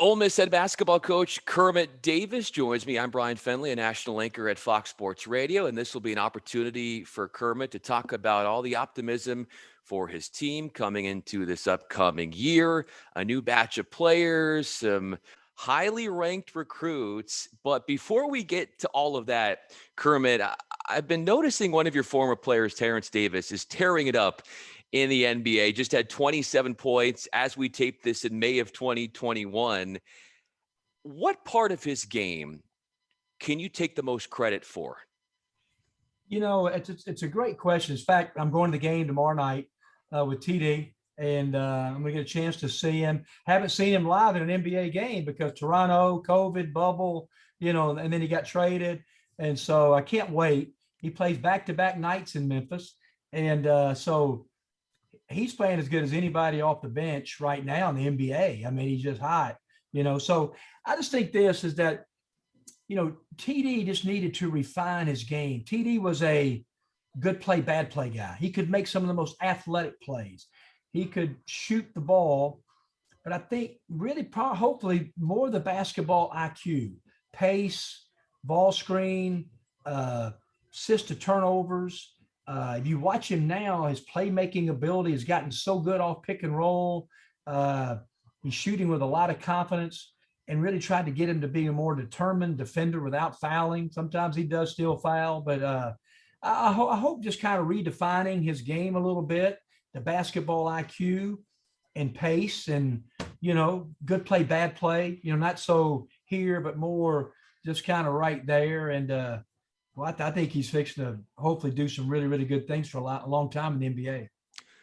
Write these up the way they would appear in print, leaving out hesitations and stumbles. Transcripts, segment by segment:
Ole Miss head basketball coach Kermit Davis joins me. I'm Bryan Fenley, a national anchor at Fox Sports Radio, and this will be an opportunity for Kermit to talk about all the optimism for his team coming into this upcoming year, a new batch of players, some highly ranked recruits. But before we get to all of that, Kermit, I've been noticing one of your former players, Terence Davis, is tearing it up in the NBA. Just had 27 points as we taped this in May of 2021. What part of his game can you take the most credit for? It's a great question. In fact, I'm going to the game tomorrow night with TD, and I'm going to get a chance to see him. Haven't seen him live in an NBA game because Toronto, COVID, bubble, and then he got traded. And so I can't wait. He plays back-to-back nights in Memphis. And so he's playing as good as anybody off the bench right now in the NBA. I mean, he's just hot. So I just think this is that TD just needed to refine his game. TD was a good play, bad play guy. He could make some of the most athletic plays. He could shoot the ball, but I think really, hopefully, more the basketball IQ, pace, ball screen, assist to turnovers. If you watch him now, his playmaking ability has gotten so good off pick and roll. He's shooting with a lot of confidence, and really tried to get him to be a more determined defender without fouling. Sometimes he does still foul, but I hope just kind of redefining his game a little bit, the basketball IQ and pace and, good play, bad play, not so here, but more just kind of right there. And I think he's fixing to hopefully do some really, really good things for a long time in the NBA.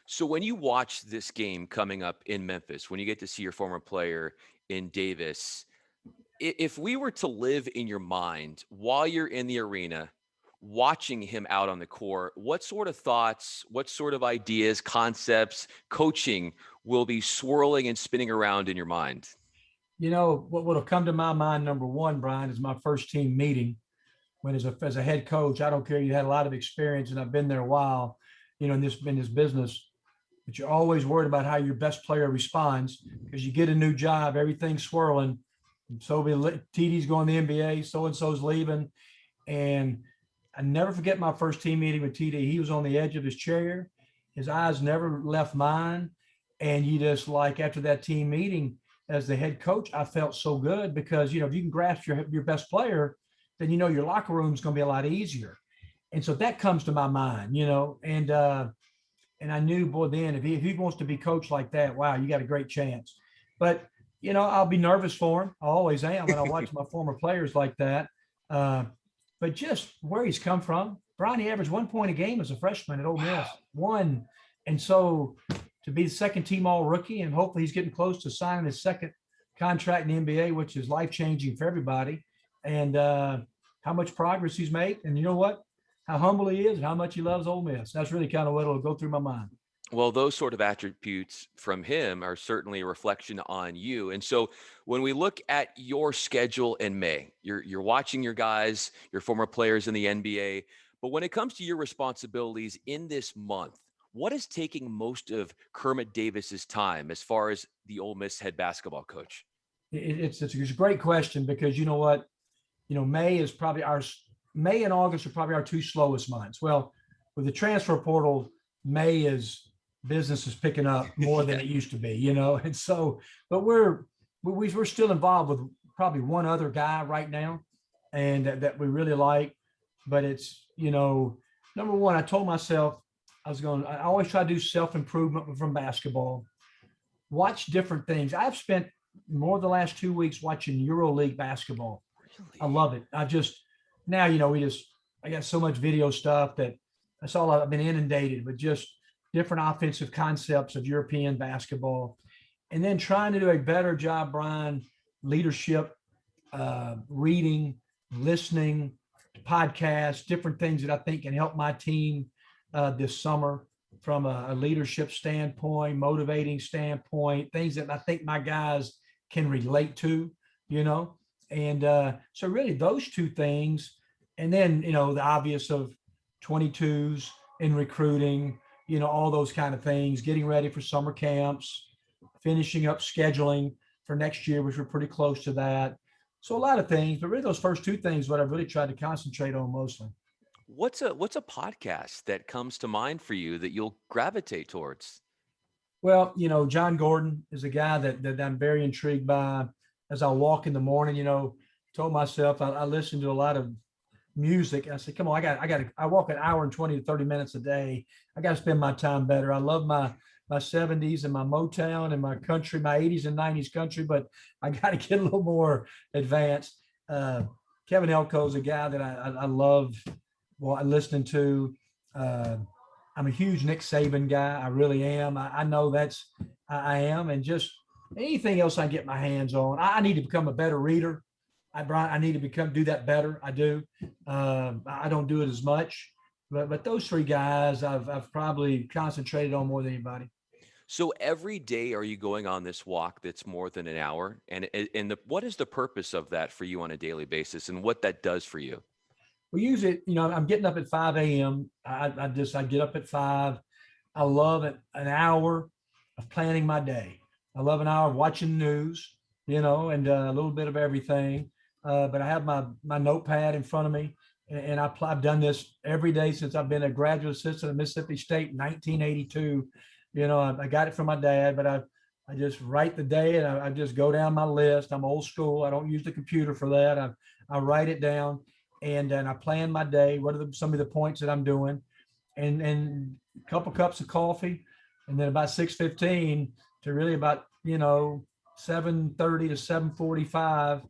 So when you watch this game coming up in Memphis, when you get to see your former player in Davis, if we were to live in your mind while you're in the arena, watching him out on the court, what sort of thoughts, what sort of ideas, concepts, coaching will be swirling and spinning around in your mind? What will come to my mind, number one, Brian, is my first team meeting when as a head coach. I don't care. You had a lot of experience and I've been there a while, in this business, but you're always worried about how your best player responds because you get a new job, everything's swirling. So TD's going to the NBA, so-and-so's leaving. And I never forget my first team meeting with TD. He was on the edge of his chair. His eyes never left mine. And you just after that team meeting as the head coach, I felt so good because, if you can grasp your best player, then, your locker room is going to be a lot easier. And so that comes to my mind, and I knew, boy, then if he wants to be coached like that, wow, you got a great chance. But, I'll be nervous for him. I always am when I watch my former players like that. But just where he's come from, Brian, he averaged 1 point a game as a freshman at Ole Miss. Wow. One. And so to be the second team all rookie, and hopefully he's getting close to signing his second contract in the NBA, which is life-changing for everybody. And how much progress he's made. And you know what? How humble he is and how much he loves Ole Miss. That's really kind of what will go through my mind. Well, those sort of attributes from him are certainly a reflection on you. And so when we look at your schedule in May, you're watching your guys, your former players in the NBA, but when it comes to your responsibilities in this month, what is taking most of Kermit Davis's time as far as the Ole Miss head basketball coach? It's a great question because you know what? May and August are probably our two slowest months. Well, with the transfer portal, business is picking up more than it used to be, and so, but we're still involved with probably one other guy right now, and that we really like. But it's, number one, I told myself I always try to do self-improvement from basketball, watch different things. I've spent more of the last 2 weeks watching EuroLeague basketball. Really? I love it. Now, I got so much video stuff that's all I've been inundated with, just different offensive concepts of European basketball. And then trying to do a better job, Brian, leadership, reading, listening, podcasts, different things that I think can help my team this summer from a leadership standpoint, motivating standpoint, things that I think my guys can relate to, And so really those two things. And then, the obvious of 22s in recruiting, all those kind of things, getting ready for summer camps, finishing up scheduling. for next year, which we're pretty close to that. So a lot of things, but really those first two things, what I've really tried to concentrate on mostly. What's a podcast that comes to mind for you that you'll gravitate towards? Well, John Gordon is a guy that I'm very intrigued by. As I walk in the morning, told myself I listen to a lot of music. I said, come on, I walk an hour and 20 to 30 minutes a day. I got to spend my time better. I love my 70s and my Motown and my country, my 80s and 90s country, but I got to get a little more advanced. Kevin Elko is a guy that I love listening to. I'm a huge Nick Saban guy. I really am. I know I am. And just anything else I get my hands on. I need to become a better reader. I need to do that better. I do. I don't do it as much, but those three guys I've probably concentrated on more than anybody. So every day, are you going on this walk that's more than an hour? And what is the purpose of that for you on a daily basis, and what that does for you? We use it, I'm getting up at 5 a.m. I get up at 5. I love it, an hour of planning my day. I love an hour of watching news, and a little bit of everything. But I have my notepad in front of me, and I've done this every day since I've been a graduate assistant at Mississippi State in 1982. I got it from my dad, but I just write the day and I just go down my list. I'm old school. I don't use the computer for that. I write it down, and then I plan my day. What are some of the points that I'm doing, and a couple cups of coffee, and then about 6:15 to really about 7:30 to 7:45.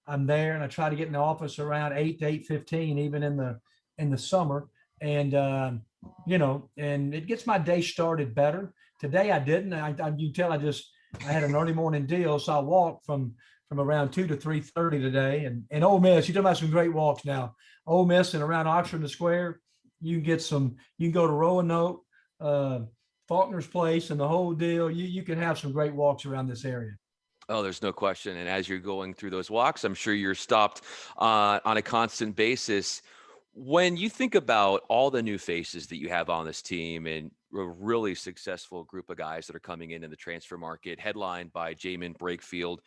I'm there, and I try to get in the office around 8 to 8:15, even in the summer, and and it gets my day started better. Today I didn't. You tell I had an early morning deal, so I walked from around 2 to 3:30 today. And Ole Miss, you're talking about some great walks now. Ole Miss and around Oxford and the Square, you can go to Roanoke, Faulkner's Place, and the whole deal. You can have some great walks around this area. Oh, there's no question. And as you're going through those walks, I'm sure you're stopped on a constant basis. When you think about all the new faces that you have on this team and a really successful group of guys that are coming in the transfer market, headlined by Jaemyn Brakefield,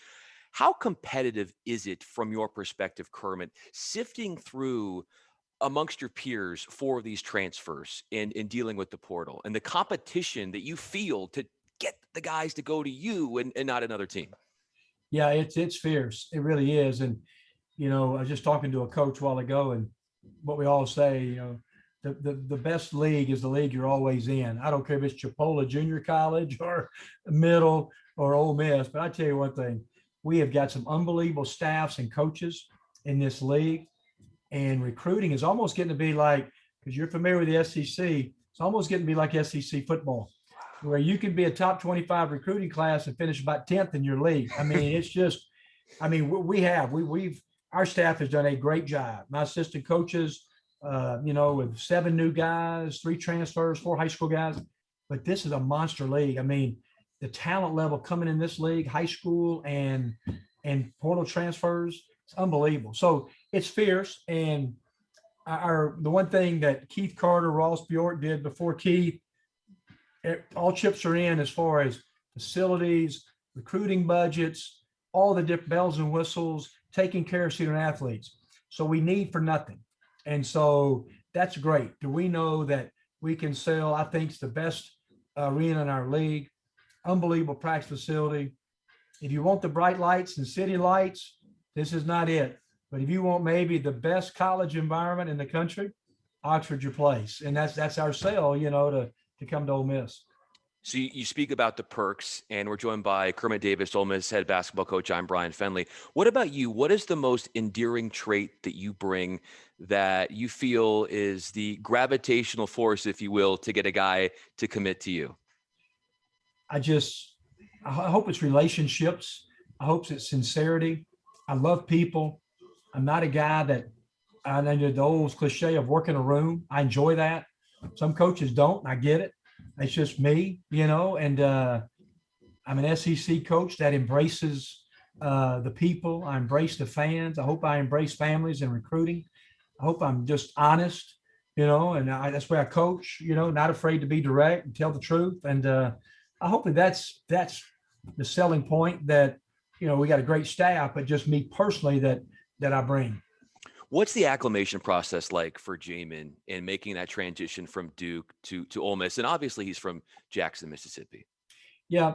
how competitive is it from your perspective, Kermit, sifting through amongst your peers for these transfers in dealing with the portal and the competition that you feel to get the guys to go to you and not another team? Yeah, it's fierce. It really is. And I was just talking to a coach a while ago, and what we all say, the best league is the league you're always in. I don't care if it's Chipola Junior College or middle or Ole Miss, but I tell you one thing, we have got some unbelievable staffs and coaches in this league, and recruiting is almost getting to be like, because you're familiar with the SEC, it's almost getting to be like SEC football, where you can be a top 25 recruiting class and finish about 10th in your league. I mean, it's just, our staff has done a great job. My assistant coaches, with 7 new guys, 3 transfers, 4 high school guys, but this is a monster league. I mean, the talent level coming in this league, high school and portal transfers, it's unbelievable. So it's fierce. And the one thing that Keith Carter, Ross Bjork did before Keith, all chips are in as far as facilities, recruiting budgets, all the different bells and whistles, taking care of student athletes. So we need for nothing. And so that's great. Do we know that we can sell, I think it's the best arena in our league, unbelievable practice facility. If you want the bright lights and city lights, this is not it. But if you want maybe the best college environment in the country, Oxford's your place. And that's our sell, to come to Ole Miss. So you speak about the perks, and we're joined by Kermit Davis, Ole Miss head basketball coach. I'm Bryan Fenley. What about you? What is the most endearing trait that you bring that you feel is the gravitational force, if you will, to get a guy to commit to you? I hope it's relationships. I hope it's sincerity. I love people. I'm not a guy that, I know the old cliche of working a room. I enjoy that. Some coaches don't, and I get it. It's just me, and I'm an SEC coach that embraces the people. I embrace the fans. I hope I embrace families and recruiting. I hope I'm just honest, and that's where I coach, not afraid to be direct and tell the truth. And I hope that's the selling point that, we got a great staff, but just me personally that I bring. What's the acclimation process like for Jaemyn in making that transition from Duke to Ole Miss? And obviously he's from Jackson, Mississippi. Yeah,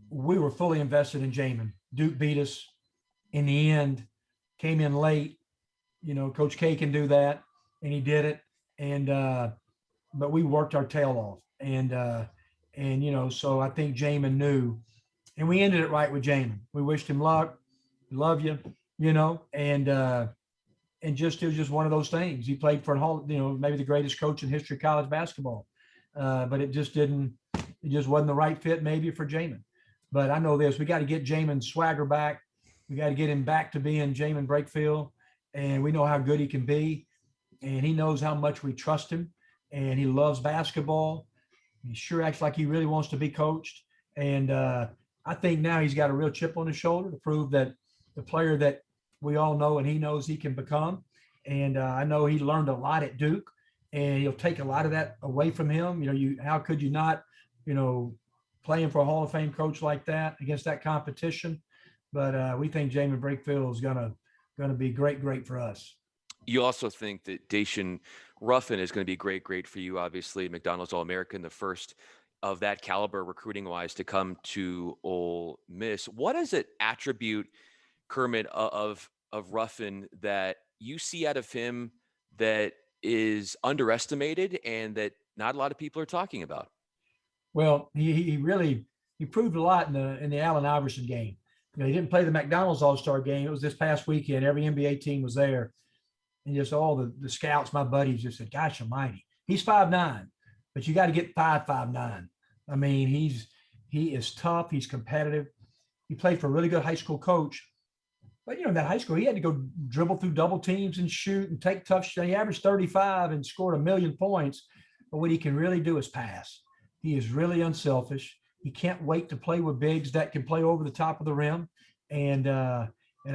we were fully invested in Jaemyn. Duke beat us in the end, came in late. Coach K can do that, and he did it. And but we worked our tail off, and so I think Jaemyn knew, and we ended it right with Jaemyn. We wished him luck, we love you, and just it was just one of those things. He played for maybe the greatest coach in history of college basketball, but it just wasn't the right fit maybe for Jaemyn. But I know this: we got to get Jaemyn's swagger back. We got to get him back to being Jaemyn Brakefield, and we know how good he can be, and he knows how much we trust him, and he loves basketball. He sure acts like he really wants to be coached, and I think now he's got a real chip on his shoulder to prove that the player that we all know and he knows he can become. And I know he learned a lot at Duke, and he'll take a lot of that away from him. How could you not, playing for a Hall of Fame coach like that against that competition? But we think Jaemyn Brakefield is gonna be great for us. You also think that Daeshun Ruffin is going to be great for you. Obviously, McDonald's All-American, the first of that caliber recruiting-wise to come to Ole Miss. What is it attribute, Kermit, of Ruffin that you see out of him that is underestimated and that not a lot of people are talking about? Well, he really proved a lot in the Allen Iverson game. He didn't play the McDonald's All-Star game. It was this past weekend. Every NBA team was there. And just all the scouts, my buddies, just said, gosh almighty, he's 5'9", but you got to get 5'9". I mean, he is tough. He's competitive. He played for a really good high school coach. But, in that high school, he had to go dribble through double teams and shoot and take tough shots. He averaged 35 and scored 1,000,000 points. But what he can really do is pass. He is really unselfish. He can't wait to play with bigs that can play over the top of the rim. And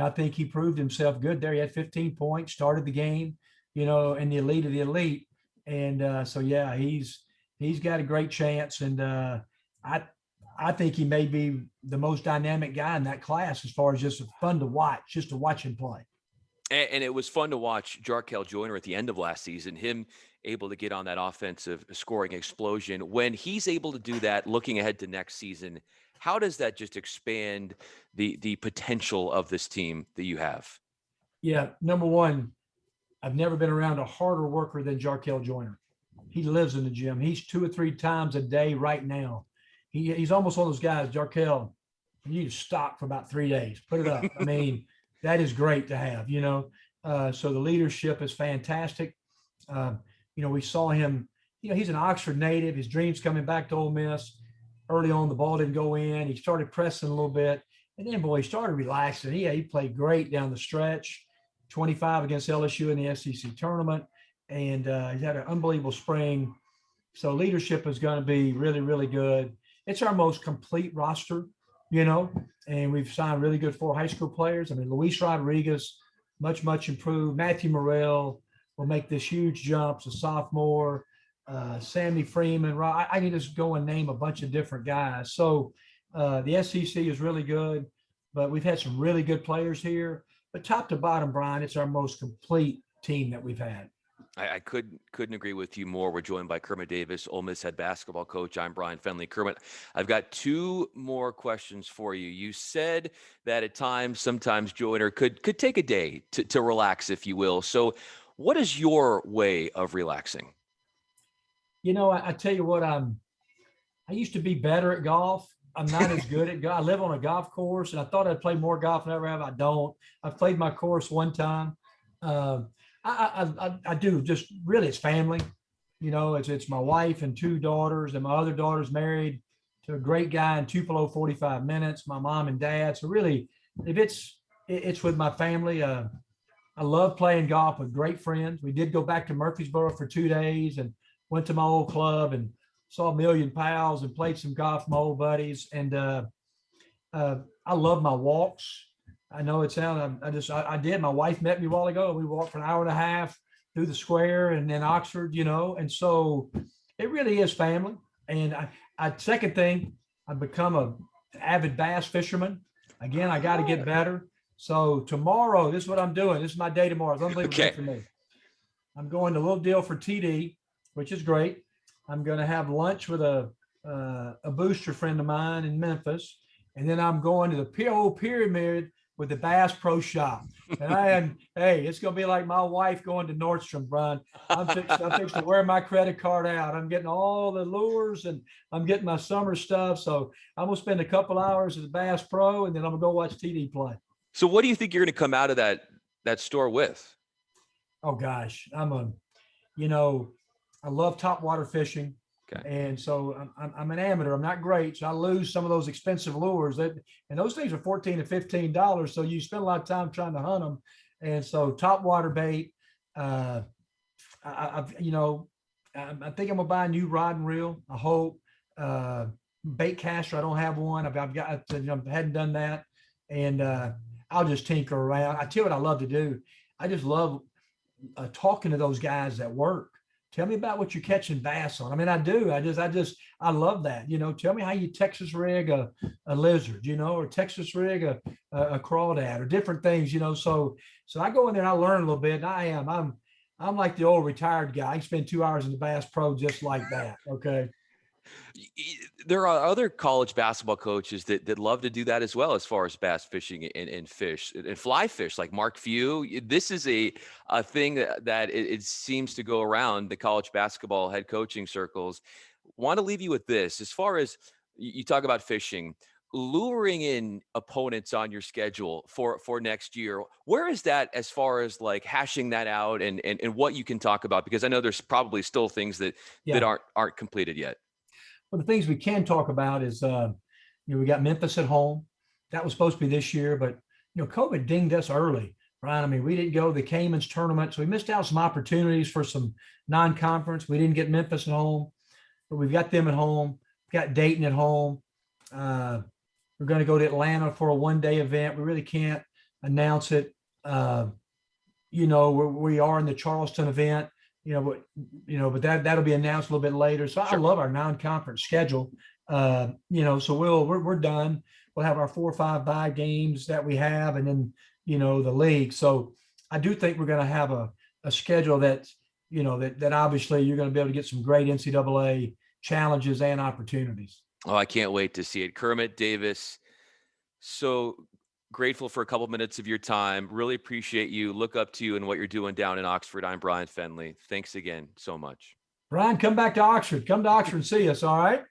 I think he proved himself good there. He had 15 points, started the game, in the elite of the elite. And so, yeah, he's got a great chance. And I think he may be the most dynamic guy in that class as far as just fun to watch, just to watch him play. And it was fun to watch Jarkel Joyner at the end of last season, him able to get on that offensive scoring explosion. When he's able to do that, looking ahead to next season, how does that just expand the potential of this team that you have? Yeah, number one, I've never been around a harder worker than Jarkel Joyner. He lives in the gym. He's 2 or 3 times a day right now. He's almost one of those guys, Jarkel, you need to stop for about 3 days. Put it up. I mean, that is great to have, So the leadership is fantastic. We saw him, he's an Oxford native. His dream's coming back to Ole Miss. Early on, the ball didn't go in. He started pressing a little bit. And then, boy, he started relaxing. He played great down the stretch, 25 against LSU in the SEC tournament. And he's had an unbelievable spring. So leadership is going to be really, really good. It's our most complete roster, and we've signed really good 4 high school players. I mean, Luis Rodriguez, much improved. Matthew Morrell will make this huge jump as a sophomore. Sammy Freeman. I can just go and name a bunch of different guys. So the SEC is really good, but we've had some really good players here. But top to bottom, Brian, it's our most complete team that we've had. I couldn't agree with you more. We're joined by Kermit Davis, Ole Miss head basketball coach. I'm Bryan Fenley. Kermit, I've got 2 more questions for you. You said that at times, sometimes Joyner could take a day to relax, if you will. So what is your way of relaxing? I tell you what, I used to be better at golf. I'm not as good at golf. I live on a golf course, and I thought I'd play more golf than I ever have. I don't. I've played my course one time. I do just really, it's family, it's my wife and 2 daughters, and my other daughter's married to a great guy in Tupelo, 45 minutes, my mom and dad. So really, if it's with my family, I love playing golf with great friends. We did go back to Murfreesboro for 2 days and went to my old club and saw a million pals and played some golf with my old buddies. And I love my walks. I know it sounds, I did. My wife met me a while ago. We walked for an hour and a half through the square and then Oxford, and so it really is family. And second thing, I've become an avid bass fisherman. Again, I got to get better. So tomorrow, this is what I'm doing. This is my day tomorrow. It's unbelievable day Okay. for me. I'm going to a little deal for TD, which is great. I'm going to have lunch with a booster friend of mine in Memphis, and then I'm going to the old pyramid with the Bass Pro Shop. And I am, hey, it's going to be like my wife going to Nordstrom, Brian. I'm fixing to wear my credit card out. I'm getting all the lures and I'm getting my summer stuff. So I'm going to spend a couple hours at the Bass Pro, and then I'm going to go watch TD play. So what do you think you're going to come out of that store with? Oh gosh, you know, I love top water fishing. Okay. And so I'm an amateur. I'm not great. So I lose some of those expensive lures and those things are $14 to $15. So you spend a lot of time trying to hunt them. And so top water bait, I think I'm gonna buy a new rod and reel. I hope, bait caster. I don't have one. I hadn't done that. And, I'll just tinker around. I tell you what I love to do. I just love talking to those guys that work. Tell me about what you're catching bass on. I mean, I do. I love that. Tell me how you Texas rig a lizard, or Texas rig a crawdad or different things, So I go in there and I learn a little bit. And I'm like the old retired guy. I can spend 2 hours in the Bass Pro just like that. Okay. There are other college basketball coaches that love to do that as well, as far as bass fishing and fish and fly fish, like Mark Few. This is a thing that it seems to go around the college basketball head coaching circles. Want to leave you with this. As far as you talk about fishing, luring in opponents on your schedule for next year, where is that as far as like hashing that out and what you can talk about? Because I know there's probably still things that aren't completed yet. Well, the things we can talk about is, we got Memphis at home. That was supposed to be this year, but COVID dinged us early, Brian. I mean, we didn't go to the Cayman's tournament, so we missed out some opportunities for some non-conference. We didn't get Memphis at home, but we've got them at home. We've got Dayton at home. We're going to go to Atlanta for a one-day event. We really can't announce it. We are in the Charleston event. But that'll be announced a little bit later. So sure. I love our non-conference schedule. So we're done. We'll have our 4 or 5 bye games that we have, and then the league. So I do think we're going to have a schedule that's that obviously you're going to be able to get some great NCAA challenges and opportunities. Oh, I can't wait to see it. Kermit Davis, so grateful for a couple minutes of your time. Really appreciate you. Look up to you and what you're doing down in Oxford. I'm Bryan Fenley. Thanks again so much. Brian, come back to Oxford. Come to Oxford and see us, all right?